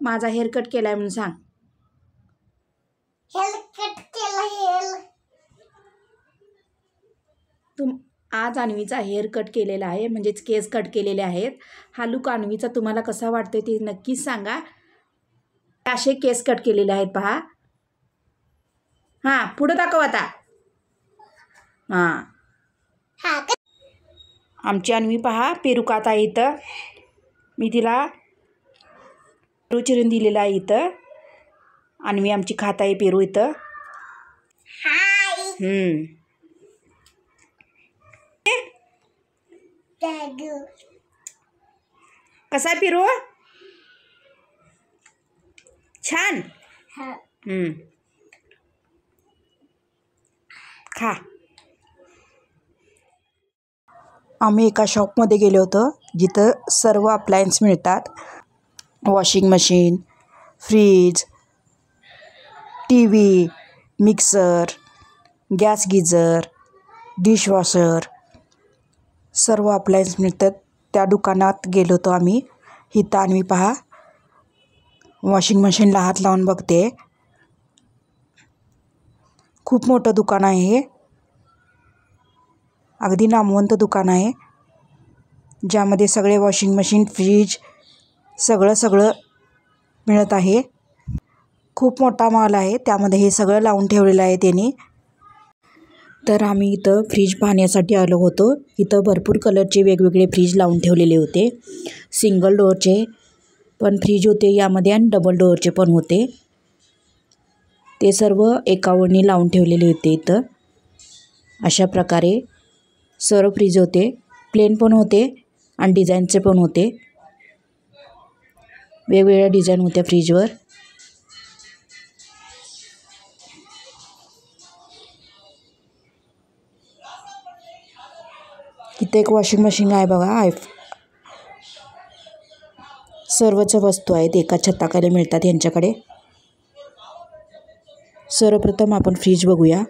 माझा hair cut केलाय म्हणून सांग. हेअर कट केला. आज अन्वीचा हेअर कट केलेला आहे, म्हणजेच केस कट केलेले आहेत. हा लुक अन्वीचा तुम्हाला कसा वाटतोय ते नक्कीच सांगा. असे केस कट केलेले आहेत पहा. हां, पुढं दाखव आता. हां, आमची अन्वी पहा पेरू खात आहे. इथं मी तिला पेरू चिरून दिलेला आहे. इथं अन्वी आमची खात आहे पेरू इथं. कसा आहे पेरू? छान. खा. आम्ही एका शॉपमध्ये गेलो होतो जिथं सर्व अप्लायन्स मिळतात. Washing machine, fridge, TV, mixer, gas geyser, dishwasher सर्व अप्लायन्स मिळतात. त्या दुकानात गेलो होतो आम्ही. इथं अन्वी पहा वॉशिंग मशीनला हात लावून बघते. खूप मोठं दुकान आहे हे. अगदी नामवंत दुकान आहे ज्यामध्ये सगळे वॉशिंग मशीन, फ्रीज सगळं मिळत आहे. खूप मोठा मॉल आहे, त्यामध्ये हे सगळं लावून ठेवलेलं आहे त्यांनी. तर आम्ही इथं फ्रीज पाहण्यासाठी आलो होतो. इथं भरपूर कलरचे वेगवेगळे फ्रीज लावून ठेवलेले होते. सिंगल डोअरचे पण फ्रीज होते यामध्ये आणि डबल डोअरचे पण होते. ते सर्व एका ओळीने लावून ठेवलेले होते. इथं अशा प्रकारे सर्व फ्रीज होते. प्लेन पण होते आणि डिझाईनचे पण होते. वेगवेगळ्या डिझाईन होत्या फ्रीजवर. इथे एक वॉशिंग मशीन आहे बघा. सर्वच वस्तू आहेत एका छताखाली मिळतात यांच्याकडे. सर्वप्रथम आपण फ्रीज बघूया.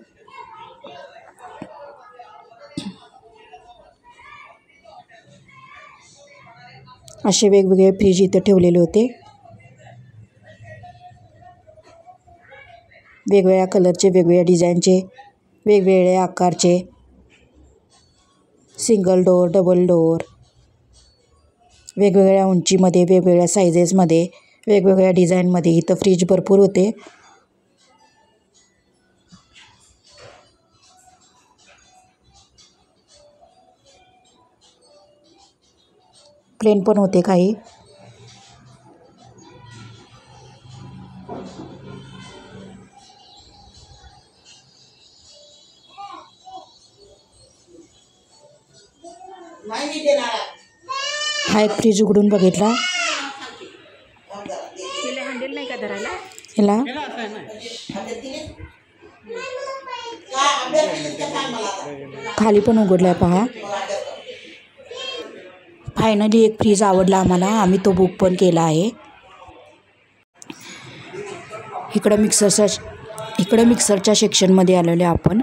असे वेगवेगळे फ्रीज इथे ठेवलेले होते. वेगवेगळ्या कलरचे, वेगवेगळ्या डिझाईनचे, वेगवेगळ्या आकारचे, सिंगल डोअर, डबल डोअर, वेगवेगळ्या उंचीमध्ये, वेगवेगळ्या सायझेसमध्ये, वेगवेगळ्या डिझाईनमध्ये इथं फ्रीज भरपूर होते. प्लेन पण होते काही. हा एक फ्रीज उघडून बघितला. हँडल नाही का धरायला ह्याला? खाली पण उघडलाय पहा. फायनली एक फ्रीज आवडला आम्हाला. आम्ही तो बुक पण केला आहे. इकडं मिक्सरच्या सेक्शनमध्ये आलेले आपण.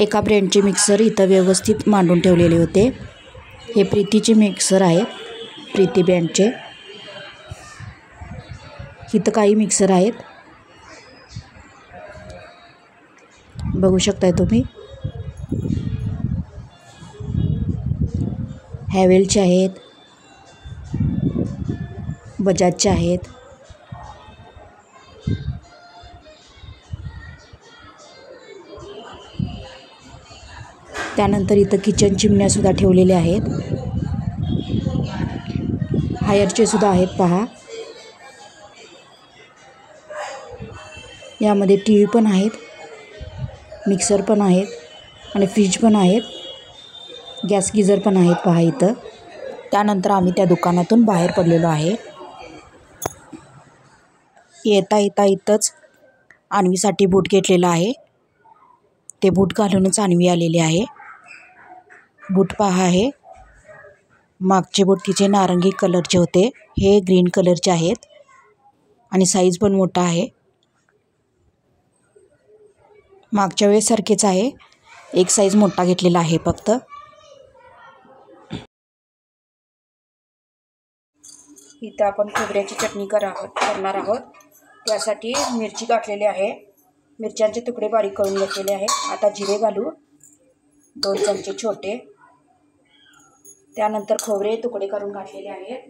एका ब्रँडचे मिक्सर इथं व्यवस्थित मांडून ठेवलेले होते. हे प्रीतीचे मिक्सर आहेत, प्रीती ब्रँडचे. इथं काही मिक्सर आहेत बघू शकताय तुम्ही. हॅवेलचे आहेत, बजाजचे आहेत. त्यानंतर इथं किचन चिमण्यासुद्धा ठेवलेल्या आहेत. हायरचे सुद्धा आहेत पहा. यामध्ये टी व्ही पण आहेत, मिक्सर पण आहेत आणि फ्रीज पण आहेत. गॅस गिझर पण आहेत पहा इथं. त्यानंतर आम्ही त्या दुकानातून बाहेर पडलेलो आहे. येता इथंच अन्वीसाठी बूट घेतलेला आहे. ते बूट घालूनच अन्वी आलेली आहे. बूट पहा आहे. मागचे बूट तिचे नारंगी कलरचे होते, हे ग्रीन कलरचे आहेत. आणि साईज पण मोठा आहे. मागच्या वेळेसारखेच आहे, एक साईज मोठा घेतलेला आहे फक्त. इथं आपण खोबऱ्याची चटणी करणार आहोत. त्यासाठी मिरची काटलेली आहे, मिरच्यांचे तुकडे बारीक करून घेतलेले आहे. आता जिरे घालू 2 चमचे छोटे. त्यानंतर खोबरे तुकडे करून घातलेले आहेत.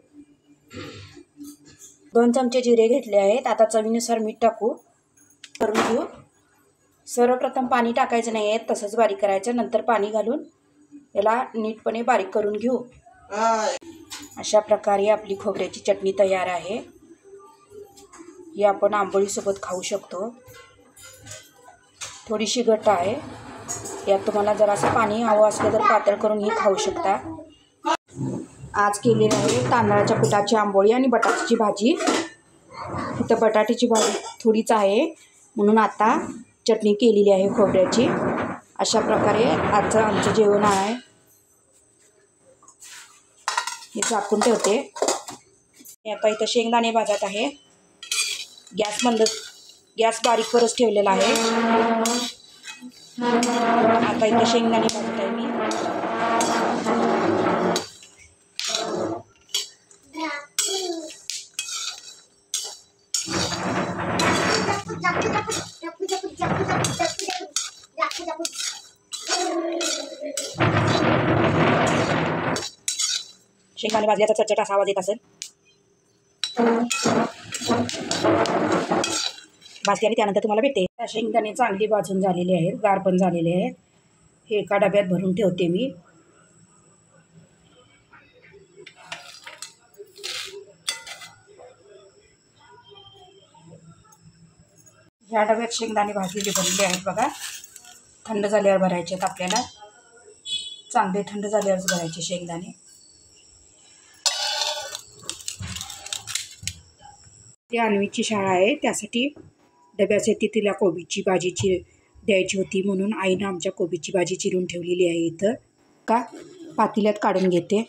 2 चमचे जिरे घेतले आहेत. आता चवीनुसार मीठ टाकू, करून घेऊ. सर्वप्रथम पाणी टाकायचं नाही आहे, तसंच बारीक करायचं. नंतर पाणी घालून याला नीटपणे बारीक करून घेऊ. अशा प्रकारे आपली खोबऱ्याची चटणी तयार आहे. ही आपण आंबोळीसोबत खाऊ शकतो. थोडीशी घट्ट आहे. यात तुम्हाला जरासं पाणी हवं असलं तर पातळ करून ही खाऊ शकता. आज केलेली आहे तांदळाच्या पिठाची आंबोळी आणि बटाट्याची भाजी. इथं बटाट्याची भाजी थोडीच आहे म्हणून आता चटणी केलेली आहे खोबऱ्याची. अशा प्रकारे आजचं आमचं जेवण आहे. हे झाकून ठेवते. आता इथं शेंगदाणे भाजत आहे. गॅस बारीकवरच ठेवलेला आहे. आता इथं शेंगदाणे भाजत आहे मी. शेंगदाणे भाजल्याचा चटचट असा आवाज येत असेल. भाजते आणि त्यानंतर तुम्हाला भेटते. शेंगदाणे चांगली भाजून झालेले आहेत, गार पण झालेले आहेत. हे एका डब्यात भरून ठेवते मी. ह्या डब्यात शेंगदाणे भाजलेले भरलेले आहेत बघा. थंड झाल्यावर भरायचे आहेत आपल्याला. चांगले थंड झाल्यावरच भरायचे शेंगदाणे. ती अन्वीची शाळा आहे, त्यासाठी डब्यासाठी तिला कोबीची भाजीची द्यायची होती म्हणून आईनं आमच्या कोबीची भाजी चिरून ठेवलेली आहे. इथं का पातेल्यात काढून घेते.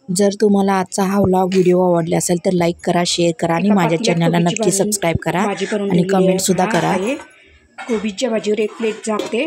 जर तुम्हाला आजचा हा व्हिडिओ आवडला असेल तर लाईक करा, शेअर करा आणि माझ्या चॅनलला नक्की सबस्क्राईब करा आणि कमेंटसुद्धा करा. कोबीच्या भाजीवर एक प्लेट झाकते.